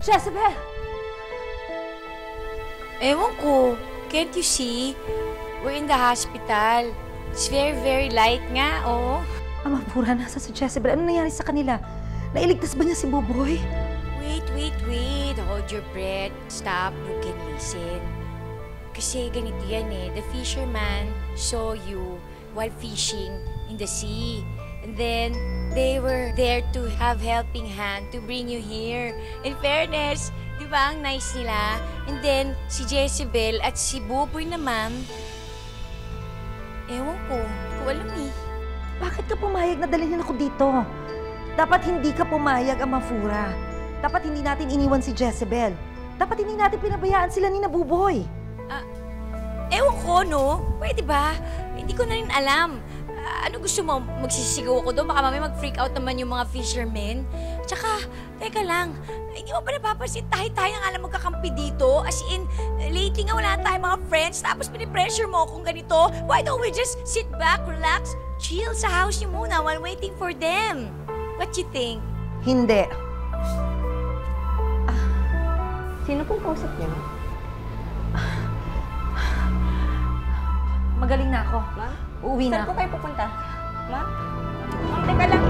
Jezebel! Ewan ko. Can't you see? We're in the hospital. It's very, very light nga, oh. Amapura, nasa si Jezebel. Ano nangyari sa kanila? Nailigtas ba niya si Buboy? Wait. Hold your breath. Stop. You can listen. Kasi ganito yan eh. The fisherman saw you while fishing in the sea. And then, they were there to have helping hand to bring you here. In fairness, di ba ang nice nila? And then, si Jezebel at si Buboy naman, ewan ko, hindi ko alam eh. Bakit ka pumayag na dalhin ako dito? Dapat hindi ka pumayag, Amafura. Dapat hindi natin iniwan si Jezebel. Dapat hindi natin pinabayaan sila ni Buboy. Ewan ko, no? Pwede ba? Hindi ko na rin alam. Ano gusto mo? Magsisigaw ako doon? Baka mamaya mag-freak out naman yung mga fishermen. Tsaka, teka lang. Hindi mo ba napapansin tayo nga lang magkakampi dito? As in, lately nga wala tayong mga friends. Tapos pinipressure mo akong ganito. Why don't we just sit back, relax, chill sa house niyo muna while waiting for them? What you think? Hindi. Sino pong kausap niyo? Magaling na ako. Ma'am? Uuwi na Saan ako. po kayo pupunta? Ma'am? Ma'am, teka lang.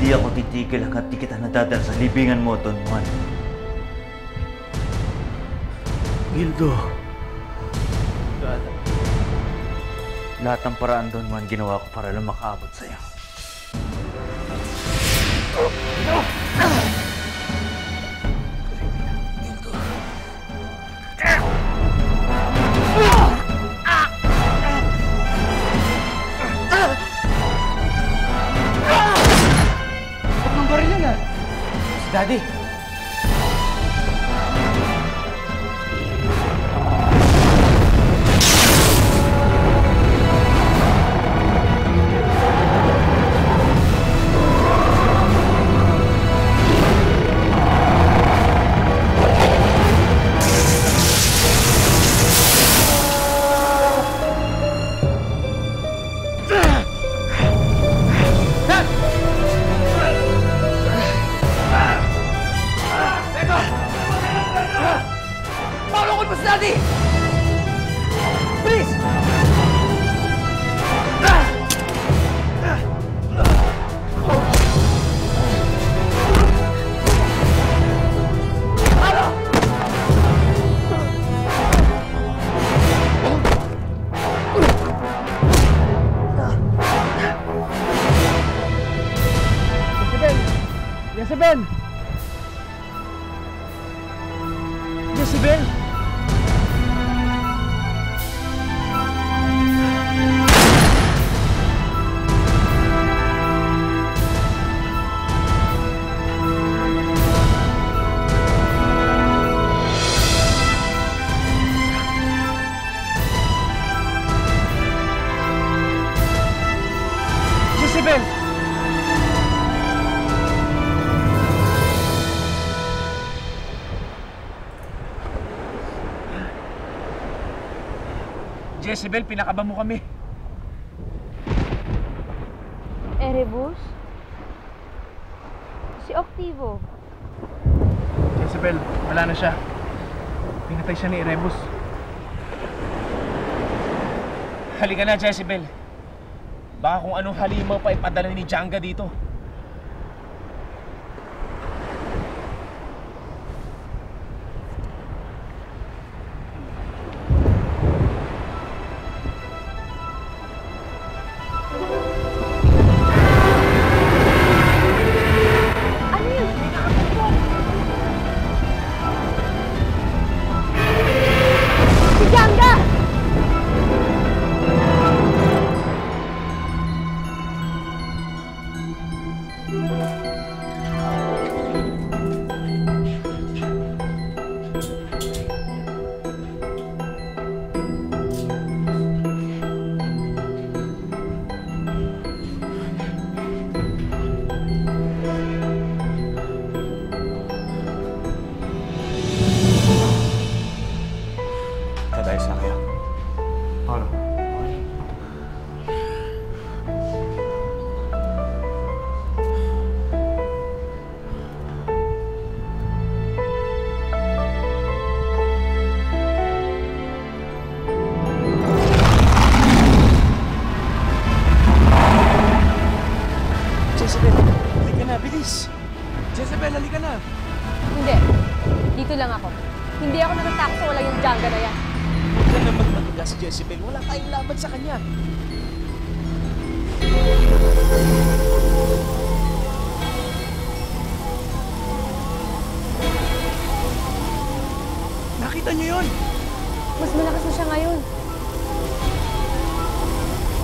Hindi ako titigil hanggat di kita nadadala sa libingan mo, Don Juan. Gildo. Lahat ng paraan, Don Juan, ginawa ko para lang makaabot sa'yo. Daddy! Daddy! Please! Jezebel! Jezebel! Jezebel! Jezebel, pinakaba mo kami. Erebus? Si Octivo? Jezebel, wala na siya. Pinatay siya ni Erebus. Halika na, Jezebel. Baka kung anong halimaw pa ipadala ni Janga dito. Ganito lang ako. Hindi ako natatakot sa walang yung Jangga na yan. Huwag ka naman matigas, Jezebel. Wala tayong laban sa kanya. Nakita niyo yun? Mas malakas na siya ngayon.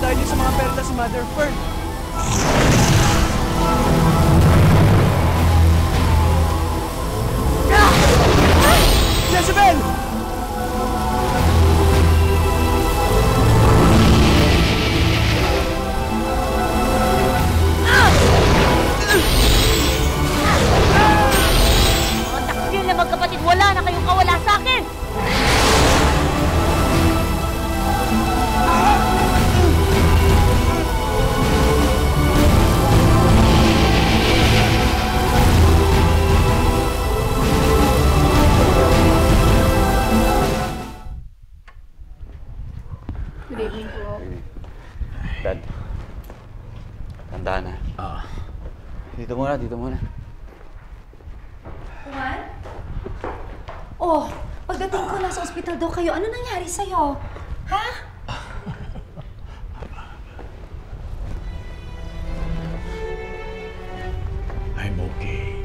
Dahil yun sa mga perla si Mother Fern. Jezebel! Mga taksil na magkapatid, wala na kayong kawala sa akin! Dad, tandaan na. Dito muna, dito muna. Juan? Oh, pagdating ko nasa ospital daw kayo, ano nangyari sa'yo? Ha? I'm okay.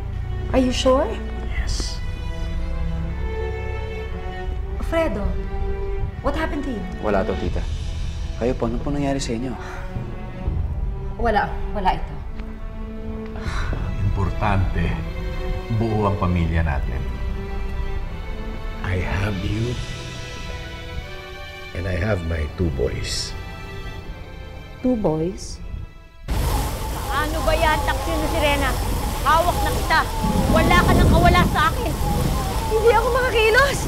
Are you sure? Yes. Fredo, what happened to you? Wala to, tita. Kayo po, ano po nangyari sa inyo? Wala ito. Importante, buo ang pamilya natin. I have you, and I have my 2 boys. 2 boys? Ano ba yan, taksil na sirena? Hawak na kita. Wala ka nang kawala sa akin. Hindi ako makakilos.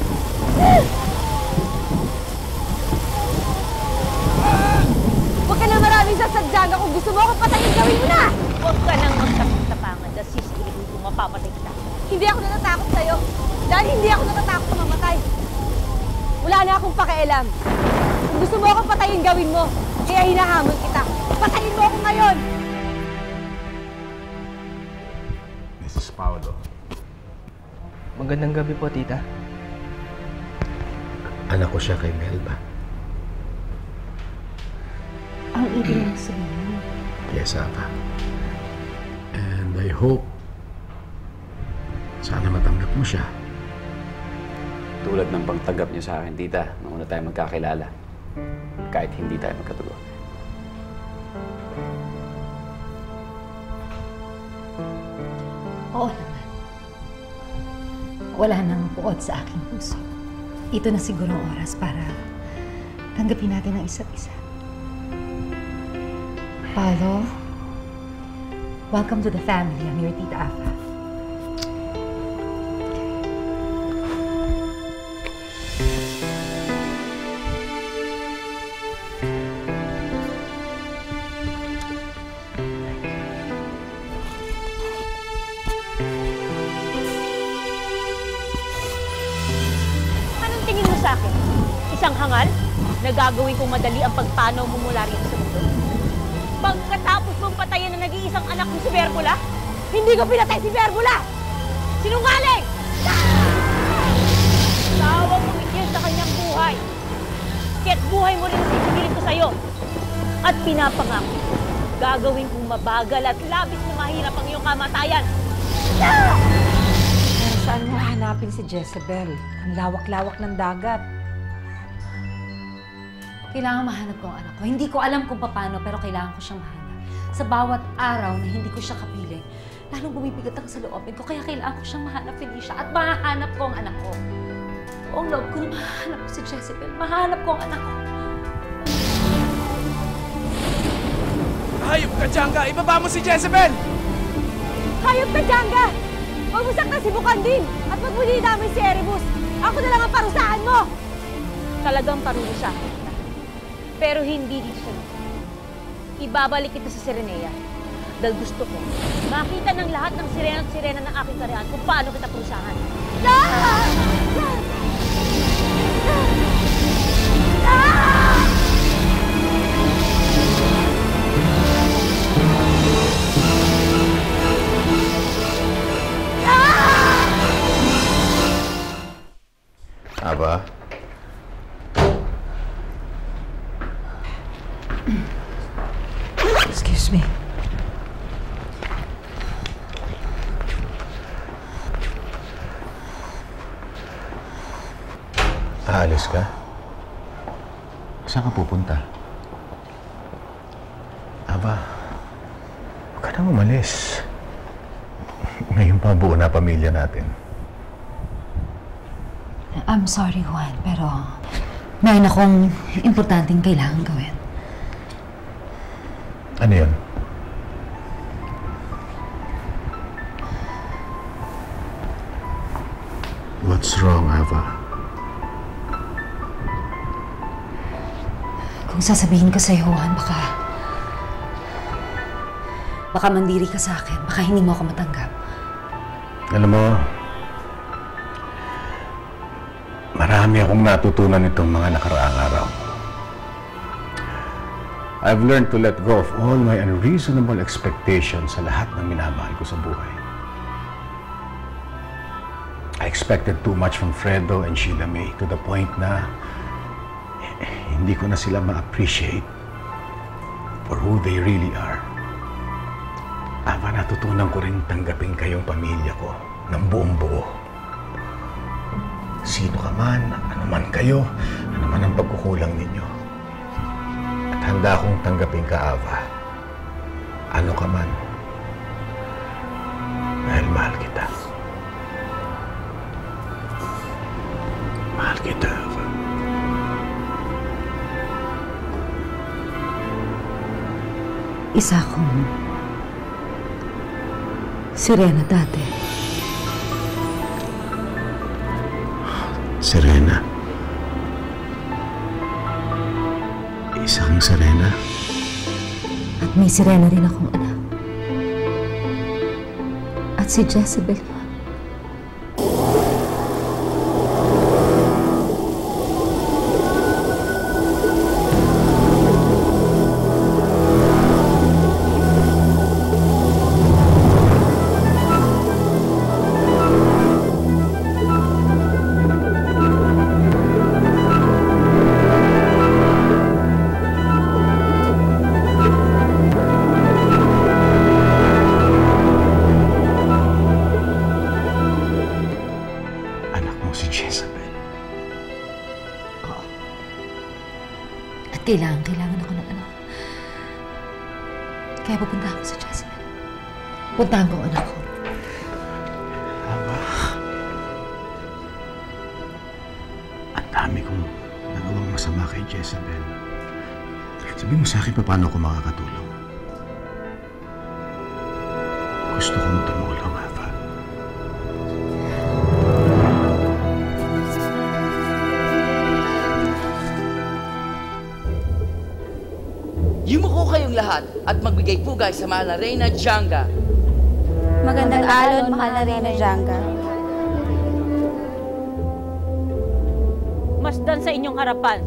Huwag ka na maraming sasadyaga. Kung gusto mo akong patayin, gawin mo na! Huwag ka nang magtapang-tapangan dahil sisilihin ko mapapatay kita. Hindi ako natatakot sa'yo. Dahil hindi ako natatakot na mamatay. Wala na akong pakialam. Kung gusto mo akong patayin, gawin mo. Kaya hinahamon kita. Patayin mo ako ngayon! Mrs. Paolo. Magandang gabi po, tita. Anak ko siya kay Melba. Ang ibig mong sabihin. Yes, Ava. And I hope sana matanggap mo siya. Tulad ng pagtanggap niyo sa akin, tita, nung una tayo magkakilala. Kahit hindi tayo magkatulo. Oo naman. Wala nang puot sa aking puso. Ito na siguro ang oras para tanggapin natin ang isa't isa. Paolo, welcome to the family. I'm your Tita Ava. Anong tingin mo sa akin? Isang hangal na gagawin kong madali ang pagpanaw mo mula rito sa mundo? Pagkatapos mong patayin na nag-iisang anak mo si Berbula, hindi ko pinatay si Berbula! Sinungaling! Tawa mong iyan sa kanyang buhay. Kaya't buhay mo rin ang sisigirin ko sa'yo. At pinapangako, gagawin kong mabagal at labis na mahirap ang iyong kamatayan. Pero saan mo hanapin si Jezebel? Ang lawak-lawak ng dagat. Kailangan mahanap ko ang anak ko. Hindi ko alam kung paano, pero kailangan ko siyang mahanap. Sa bawat araw na hindi ko siya kapiling, lalong bumibigat ang sa loobin ko. Kaya kailangan ko siyang mahanap, Felicia. At mahanap ko ang anak ko. O ang loob ko na mahanap ko si Jezebel. Mahanap ko ang anak ko. Hayop ka, Jangga! Ibaba mo si Jezebel! Hayop ka, Jangga! Huwag mo sakta si Bukandin! At huwag mo dinamay si Erebus! Ako na lang ang parusahan mo! Talagang parusa. Pero hindi dito sa lupa. Ibabalik kita sa Sirenea. Dahil gusto ko, makita ng lahat ng sirena at sirena ng aking karihan kung paano kita parusahan. Excuse me. Aalis ka? Saan ka pupunta? Aba, huwag ka nang umalis. Ngayon pa buo na pamilya natin. I'm sorry, Juan, pero mayroon akong importanteng kailangan gawin. Ano yun? What's wrong, Ava? Kung sasabihin ko sa'yo, Juan, baka mandiri ka sa akin. Baka hindi mo ako matanggap. Alam mo, marami akong natutunan itong mga nakaraang araw. I've learned to let go of all my unreasonable expectations sa lahat ng minamahal ko sa buhay. I expected too much from Fredo and Sheila May to the point na hindi ko na sila ma-appreciate for who they really are. Aba, natutunan ko rin tanggapin kayong pamilya ko ng buong buo. Sino ka man, ano man kayo, ano man ang pagkukulang ninyo. At handa akong tanggapin ka, Ava. Ano ka man. Dahil mahal kita. Mahal kita, Ava. Isa akong sirena dati. Serena. Isa kang Serena? At may sirena rin akong anak. At si Jezebel yun. Kailangan ako ng anak. Kaya pupunta ako sa Jezebel. Puntahan ko ang anak ko. Aba, ang dami kong nagawang masama kay Jezebel. Sabihin mo sa akin paano ako makakatulong. Gusto kong tumulong, Ava. Yumuko kayong lahat at magbigay pugay sa mahal na Reyna Janga. Magandang alon, mahal na Reyna Janga. Masdan sa inyong harapan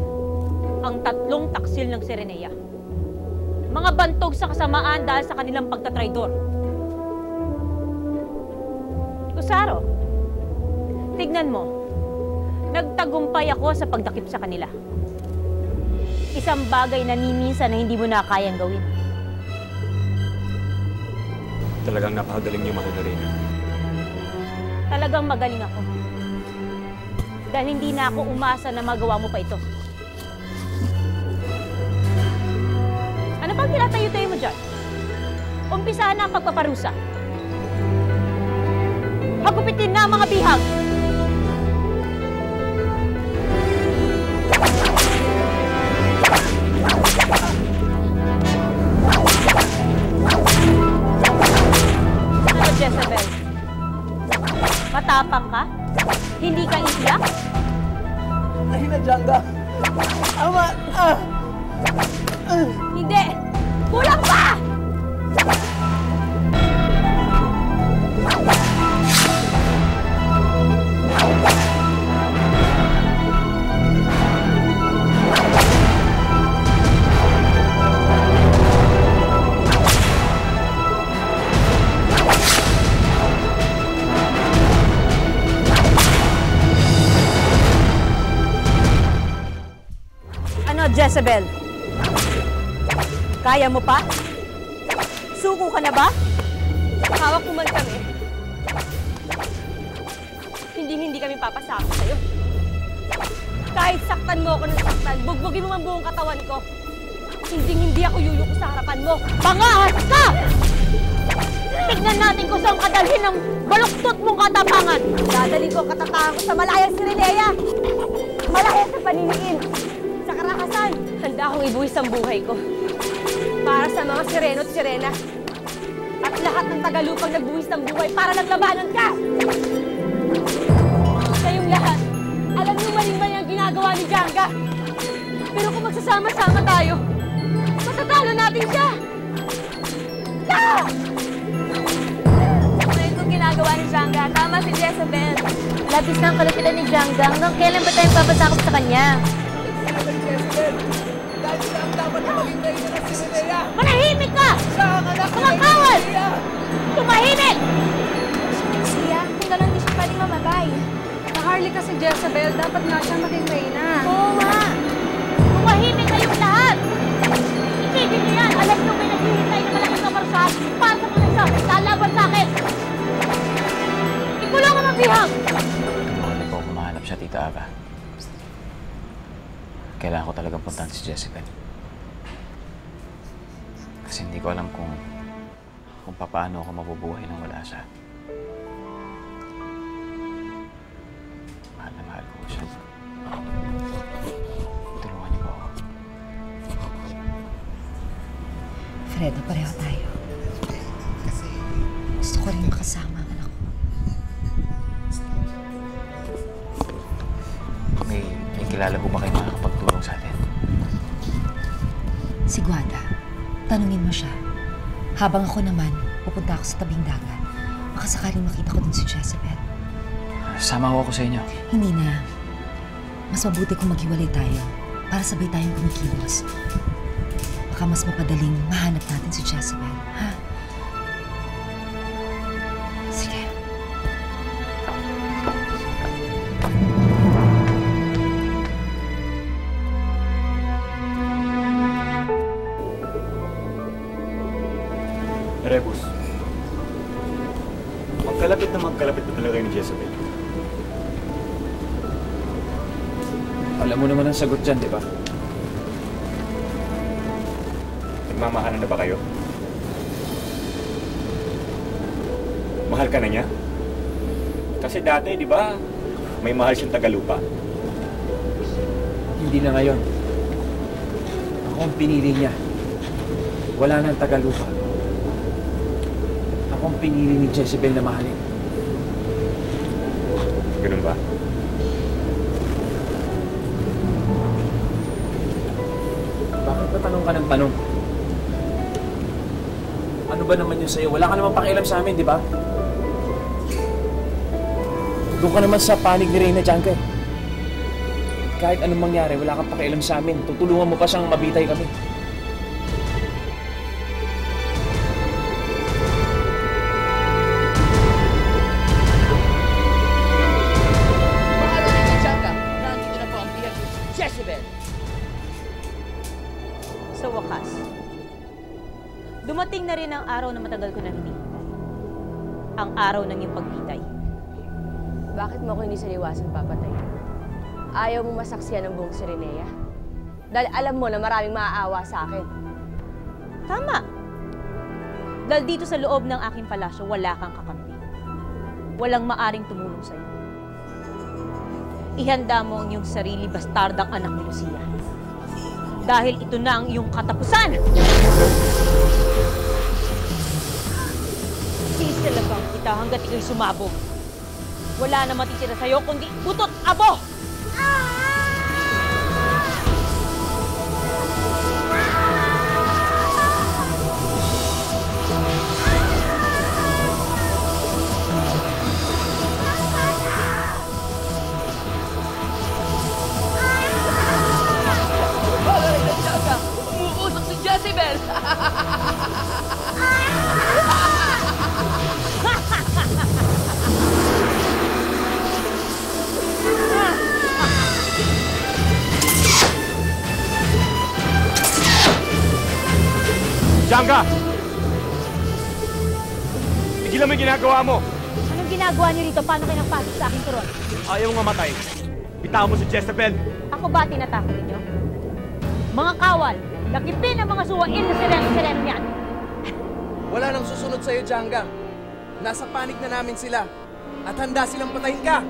ang 3 taksil ng Serenea. Mga bantog sa kasamaan dahil sa kanilang pagtatraidor. Kusaro, tignan mo, nagtagumpay ako sa pagdakip sa kanila. Isang bagay na minsan na hindi mo na kayang gawin. Talagang napakagaling niyo, mahal na Reyna. Talagang magaling ako. Dahil hindi na ako umasa na magawa mo pa ito. Ano bang tinatayo-tayo mo dyan? Umpisahan na ang pagpaparusa. Hagupitin na ang mga bihag! Jezebel, matapang ka? Hindi ka iiyak? Reyna Janga! Ama! Hindi! Kulang pa! Jezebel, Kaya mo pa? Suko ka na ba? Hawak mo man kami. Hindi kami papasama sa'yo. Kahit saktan mo ako ng saktan, bugbugin mo man buong katawan ko. Hindi ako yuyuko sa harapan mo. Pangahas ka! Tignan natin kung saan kadalhin ng baluktot mong katapangan. Dadali ko ang katapangan ko sa malayang Sirenea. Malaya sa paniniin. Sa karakasan, handa akong ibuwis ang buhay ko. Para sa mga Sireno at Sirena. At lahat ng tagalupang nagbuwis ng buhay para naglabanan ka! Kayong lahat, alam niyo mali-mali ang ginagawa ni Jangga. Pero kung magsasama-sama tayo, matatalo natin siya! Ngayon kung ginagawa ni Jangga, tama si Jezebel. Labis na ang kalupitan ni Jangga. Hanggang kailan ba tayong papasakop sa kanya? Manahimik ka! Mga kawal! Tumahimik! Siya, kung gano'n di siya pwedeng mamatay. Maharlika si Jezebel, dapat nga siyang maging reyna. Oo nga! Tumahimik kayong lahat! Itigil niyo yan! Alam niyo may naghihintay na malaking kaparusahan para sa mga isa lalaban sa akin! Ikulong ang mabihang! Hindi ko mahanap siya, Tita Ava. Kailangan ko talagang puntahan si Jezebel. Kasi hindi ko alam kung paano ako mabubuhay nang wala siya. Mahal na mahal ko siya. Tulungan niyo ako. Fredo, pareho tayo. Gusto ko rin makasama ang anak ko. May kilala ko ba kayo makakapagtulong sa atin? Si Guada, tanungin mo siya. Habang ako naman, pupunta ako sa tabing dagat. Baka sakaling makita ko din si Jezebel. Sama ako sa inyo. Hindi na. Mas mabuti kung maghiwalay tayo para sabay tayong kumikilos. Baka mas mapadaling mahanap natin si Jezebel, ha? Sige. Rebus, magkalapit na talaga ni Jezebel. Alam mo naman ang sagot dyan, di ba? Nagmamahalan na ba kayo? Mahal ka na niya? Kasi dati, di ba, may mahal siyang tagalupa. Hindi na ngayon. Ako ang pinili niya. Wala nang tagalupa. Ako ang pinili ni Jezebel na mahalin. Ganun ba? Bakit ba tanong ka ng tanong? Ano ba naman yun sa'yo? Wala ka naman pakialam sa amin, di ba? Doon ka naman sa panig ni Reyna Jangga. Kahit anong mangyari, wala kang pakialam sa amin. Tutulungan mo pa siyang mabitay kami. Mahal na ni Jangga, nandito na po ang bihag ni Jezebel. Sa wakas, dumating na rin ang araw na matagal ko nang hinihintay. Ang araw ng iyong pagbitay. Bakit mo ako hindi saliwasan papatay? Ayaw mo masaksiyan ng buong Sirenea? Dahil alam mo na maraming maaawa sa akin. Tama! Dahil dito sa loob ng aking palasyo, wala kang kakampi. Walang maaring tumulong sa'yo. Ihanda mo ang iyong sarili bastardang anak ni Lucia. Dahil ito na ang iyong katapusan! Sisilabang kita hanggat ikaw'y sumabog. Wala na matitira sa'yo kundi butot abo! Umuusok si Jezebel! Jangga! Tigilan mo yung ginagawa mo! Anong ginagawa niyo rito? Paano kayo nagpasok sa aking turon? Ayaw mo nga matay. Bitaw mo si Jezebel! Ako ba tinatakot ninyo? Mga kawal, lakipin ang mga suwain na sireno-sireno niyan. Wala nang susunod sa'yo, Jangga. Nasa panig na namin sila. At handa silang patayin ka.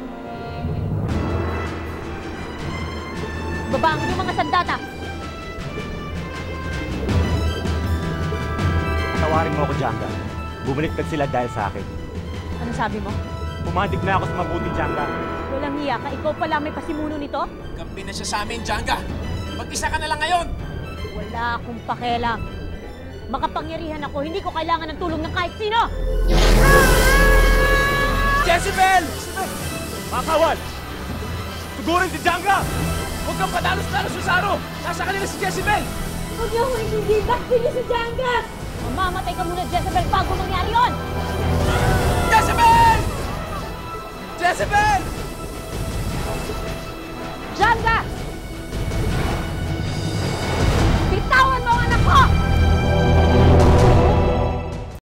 Babangon yung mga sandata. Tawarin mo ako, Jangga. Bumaliktad sila dahil sa akin. Ano sabi mo? Pumadig na ako sa mabuti, Jangga. Walang hiya ka. Ikaw pala may pasimuno nito? Kampi na siya sa amin, Jangga. Mag-isa ka na lang ngayon. Wala akong pakialam. Makapangyarihan ako. Hindi ko kailangan ng tulong ng kahit sino. Jezebel! Mga kawal! Tugurin si Jangga! Huwag kang padalos-dalos, Susaro! Nasa kanila si Jezebel! Huwag niyo akong hindi. Bakit niyo si Jangga? Mamamatay ka muna, Jezebel, bago mangyari yun! Jezebel! Jezebel!